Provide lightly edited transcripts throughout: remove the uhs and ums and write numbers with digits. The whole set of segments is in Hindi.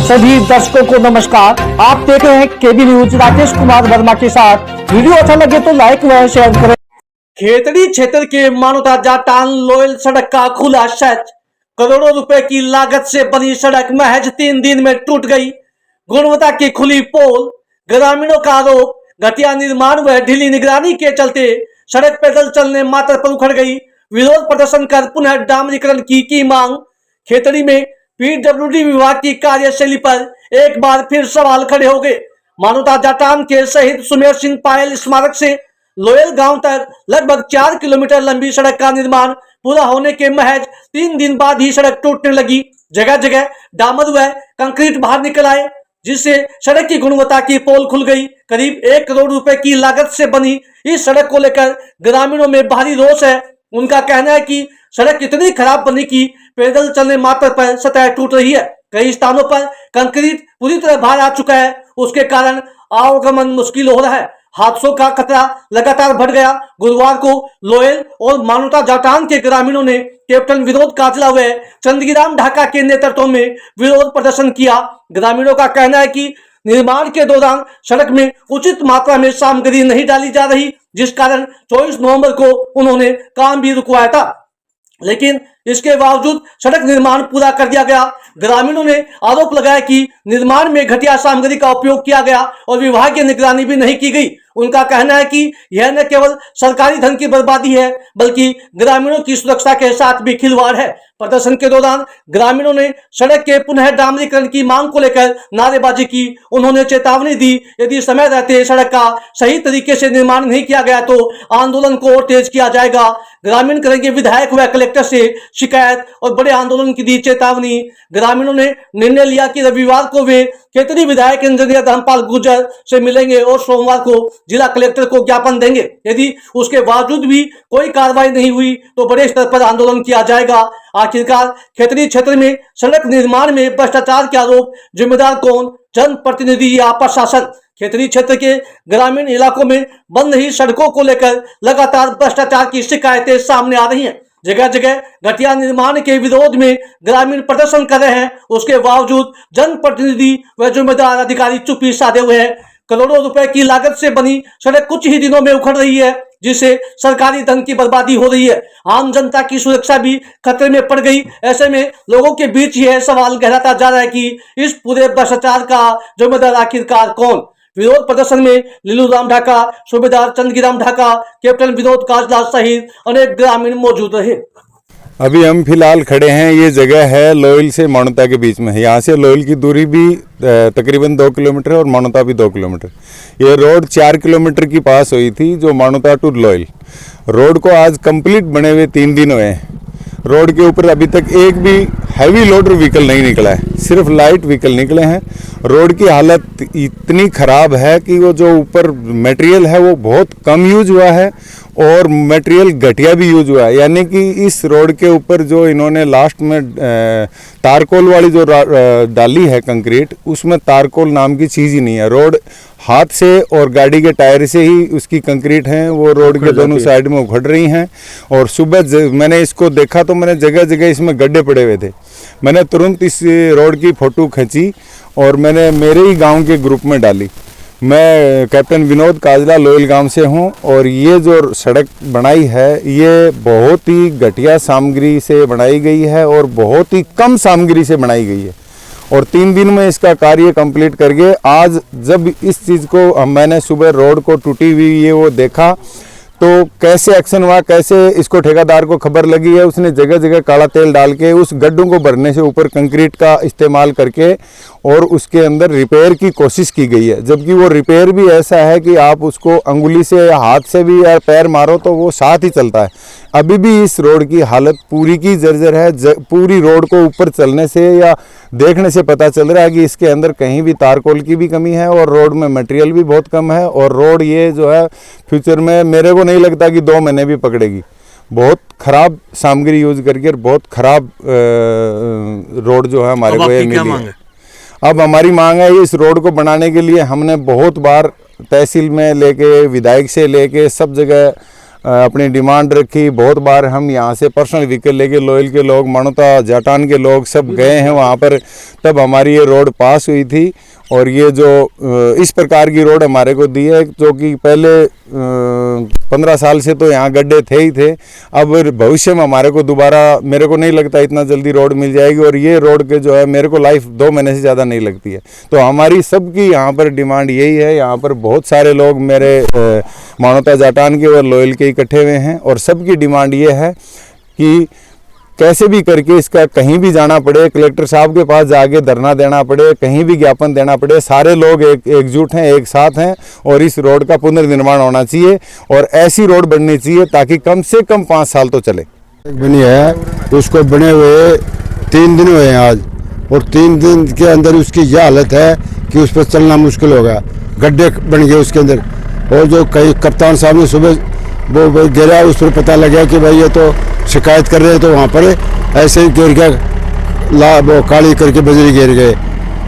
सभी दर्शकों को नमस्कार। आप देख रहे हैं केबी न्यूज राकेश कुमार वर्मा के साथ। वीडियो अच्छा लगे तो लाइक व शेयर करें। खेतड़ी क्षेत्र के मानोता जाटान लोयल सड़क का खुला शौच। करोड़ों रुपए की लागत से बनी सड़क महज 3 दिन में टूट गई। गुणवत्ता की खुली पोल। ग्रामीणों का आरोप, घटिया निर्माण व ढीली निगरानी के चलते सड़क पैदल चलने मात्र पर उखड़ गई। विरोध प्रदर्शन कर पुनः डामरीकरण की मांग। खेतड़ी में पीडब्ल्यूडी विभाग की कार्यशैली पर एक बार फिर सवाल खड़े हो गए। मानोता जाटान के शहीद सुमेर सिंह पायल स्मारक से लोयल गांव तक लगभग 4 किलोमीटर लंबी सड़क का निर्माण पूरा होने के महज 3 दिन बाद ही सड़क टूटने लगी। जगह जगह डामर व कंक्रीट बाहर निकल आए, जिससे सड़क की गुणवत्ता की पोल खुल गई। करीब 1 करोड़ रुपए की लागत से बनी इस सड़क को लेकर ग्रामीणों में भारी रोष है। उनका कहना है कि सड़क इतनी खराब बनी कि पैदल चलने मात्र पर सतह टूट रही है। कई स्थानों पर कंक्रीट पूरी तरह बाहर आ चुका है, उसके कारण आवागमन मुश्किल हो रहा है। हादसों का खतरा लगातार बढ़ गया। गुरुवार को लोयल और मानोता जाटान के ग्रामीणों ने कैप्टन विनोद काजला व चंदगीराम ढाका के नेतृत्व में विरोध प्रदर्शन किया। ग्रामीणों का कहना है कि निर्माण के दौरान सड़क में उचित मात्रा में सामग्री नहीं डाली जा रही, जिस कारण 24 नवंबर को उन्होंने काम भी रुकवाया था, लेकिन इसके बावजूद सड़क निर्माण पूरा कर दिया गया। ग्रामीणों ने आरोप लगाया कि निर्माण में घटिया सामग्री का उपयोग किया गया और विभागीय निगरानी भी नहीं की गई। उनका कहना है कि यह न केवल सरकारी धन की बर्बादी है, बल्कि ग्रामीणों की सुरक्षा के साथ भी खिलवाड़ है। प्रदर्शन के दौरान ग्रामीणों ने सड़क के पुनः डामरीकरण की मांग को लेकर नारेबाजी की। उन्होंने चेतावनी दी, यदि समय रहते सड़क का सही तरीके से निर्माण नहीं किया गया तो आंदोलन को और तेज किया जाएगा। ग्रामीण करेंगे विधायक व कलेक्टर से शिकायत और बड़े आंदोलन की दी चेतावनी। ग्रामीणों ने निर्णय लिया कि रविवार को वे खेतड़ी विधायक इंजीनियर धर्मपाल गुर्जर से मिलेंगे और सोमवार को जिला कलेक्टर को ज्ञापन देंगे। यदि उसके बावजूद भी कोई कार्रवाई नहीं हुई तो बड़े स्तर पर आंदोलन किया जाएगा। आखिरकार खेतड़ी क्षेत्र में सड़क निर्माण में भ्रष्टाचार के आरोप, जिम्मेदार कौन, जनप्रतिनिधि या प्रशासन? खेतड़ी क्षेत्र के ग्रामीण इलाकों में बन रही सड़कों को लेकर लगातार भ्रष्टाचार की शिकायतें सामने आ रही हैं। जगह जगह घटिया निर्माण के विरोध में ग्रामीण प्रदर्शन कर रहे हैं, उसके बावजूद जनप्रतिनिधि व जिम्मेदार अधिकारी चुप्पी साधे हुए हैं। करोड़ों रुपए की लागत से बनी सड़क कुछ ही दिनों में उखड़ रही है, जिससे सरकारी धन की बर्बादी हो रही है। आम जनता की सुरक्षा भी खतरे में पड़ गई। ऐसे में लोगों के बीच यह सवाल गहराता जा रहा है कि इस पूरे भ्रष्टाचार का जिम्मेदार आखिरकार कौन? विरोध प्रदर्शन में लीलू राम ढाका, सूबेदार चंदगीराम ढाका, कैप्टन विनोद काजला सहित अनेक ग्रामीण मौजूद रहे। अभी हम फिलहाल खड़े हैं, ये जगह है लोयल से मानोता के बीच में है। यहाँ से लोयल की दूरी भी तकरीबन 2 किलोमीटर और मानोता भी 2 किलोमीटर। ये रोड 4 किलोमीटर की पास हुई थी, जो मानोता टू लोयल। रोड को आज कंप्लीट बने हुए 3 दिन हुए हैं। रोड के ऊपर अभी तक एक भी हैवी लोडर व्हीकल नहीं निकला है, सिर्फ लाइट व्हीकल निकले हैं। रोड की हालत इतनी ख़राब है कि वो जो ऊपर मटेरियल है वो बहुत कम यूज हुआ है और मटेरियल घटिया भी यूज हुआ है। यानी कि इस रोड के ऊपर जो इन्होंने लास्ट में तारकोल वाली जो डाली है कंक्रीट, उसमें तारकोल नाम की चीज़ ही नहीं है। रोड हाथ से और गाड़ी के टायर से ही उसकी कंक्रीट है, वो रोड के दोनों साइड में उखड़ रही हैं। और सुबह मैंने इसको देखा तो मैंने जगह जगह इसमें गड्ढे पड़े हुए थे। मैंने तुरंत इस रोड की फ़ोटो खींची और मैंने मेरे ही गांव के ग्रुप में डाली। मैं कैप्टन विनोद काजला लोयल गांव से हूं और ये जो सड़क बनाई है ये बहुत ही घटिया सामग्री से बनाई गई है और बहुत ही कम सामग्री से बनाई गई है। और 3 दिन में इसका कार्य कंप्लीट करके आज जब इस चीज़ को मैंने सुबह रोड को टूटी हुई ये वो देखा तो कैसे एक्शन हुआ, कैसे इसको ठेकेदार को खबर लगी है, उसने जगह जगह काला तेल डाल के उस गड्ढों को भरने से ऊपर कंक्रीट का इस्तेमाल करके और उसके अंदर रिपेयर की कोशिश की गई है। जबकि वो रिपेयर भी ऐसा है कि आप उसको अंगुली से या हाथ से भी या पैर मारो तो वो साथ ही चलता है। अभी भी इस रोड की हालत पूरी की जर्जर है। पूरी रोड को ऊपर चलने से या देखने से पता चल रहा है कि इसके अंदर कहीं भी तारकोल की भी कमी है और रोड में मटेरियल भी बहुत कम है। और रोड ये जो है फ्यूचर में मेरे को नहीं लगता कि 2 महीने भी पकड़ेगी। बहुत खराब सामग्री यूज करके और बहुत खराब रोड जो है हमारे को ये मिली है। अब हमारी मांग है इस रोड को बनाने के लिए हमने बहुत बार तहसील में लेके, विधायक से लेके सब जगह अपनी डिमांड रखी। बहुत बार हम यहाँ से पर्सनल व्हीकल लेके लोयल के लोग, मानोता जाटान के लोग सब गए हैं वहाँ पर, तब हमारी ये रोड पास हुई थी। और ये जो इस प्रकार की रोड हमारे को दी है, जो कि पहले 15 साल से तो यहाँ गड्ढे थे ही थे। अब भविष्य में हमारे को दोबारा, मेरे को नहीं लगता इतना जल्दी रोड मिल जाएगी। और ये रोड के जो है मेरे को लाइफ 2 महीने से ज़्यादा नहीं लगती है। तो हमारी सबकी यहाँ पर डिमांड यही है। यहाँ पर बहुत सारे लोग मेरे मानोता जाटान के और लोयल के इकट्ठे हुए हैं, और सबकी डिमांड ये है कि कैसे भी करके इसका कहीं भी जाना पड़े, कलेक्टर साहब के पास जाके धरना देना पड़े, कहीं भी ज्ञापन देना पड़े, सारे लोग एकजुट हैं, एक साथ हैं, और इस रोड का पुनर्निर्माण होना चाहिए। और ऐसी रोड बननी चाहिए ताकि कम से कम 5 साल तो चले। बनी है, उसको बने हुए 3 दिन हुए हैं आज, और 3 दिन के अंदर उसकी यह हालत है कि उस पर चलना मुश्किल हो गया। गड्ढे बन गए उसके अंदर, और जो कई कप्तान साहब ने सुबह वो गिरा, उस पर पता लगा कि भाई ये तो शिकायत कर रहे हैं, तो वहाँ पर ऐसे ही गिर गया, वो काली करके बजरी गिर गए।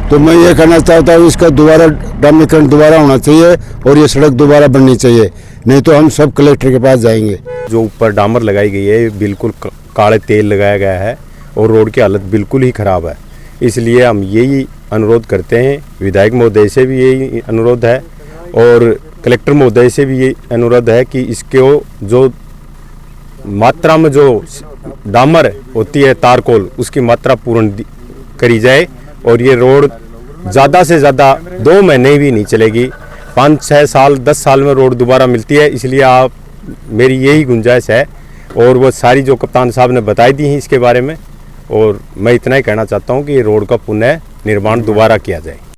तो मैं ये कहना चाहता हूँ, इसका दोबारा डामरीकरण दोबारा होना चाहिए, और ये सड़क दोबारा बननी चाहिए, नहीं तो हम सब कलेक्टर के पास जाएंगे। जो ऊपर डामर लगाई गई है, बिल्कुल काले तेल लगाया गया है, और रोड की हालत बिल्कुल ही ख़राब है। इसलिए हम यही अनुरोध करते हैं, विधायक महोदय से भी यही अनुरोध है, और कलेक्टर महोदय से भी ये अनुरोध है कि इसको जो मात्रा में जो डामर होती है तारकोल, उसकी मात्रा पूर्ण करी जाए। और ये रोड ज़्यादा से ज़्यादा 2 महीने भी नहीं चलेगी, 5-6 साल 10 साल में रोड दोबारा मिलती है। इसलिए आप, मेरी यही गुंजाइश है, और वो सारी जो कप्तान साहब ने बताई दी हैं इसके बारे में। और मैं इतना ही कहना चाहता हूँ कि ये रोड का पुनः निर्माण दोबारा किया जाए।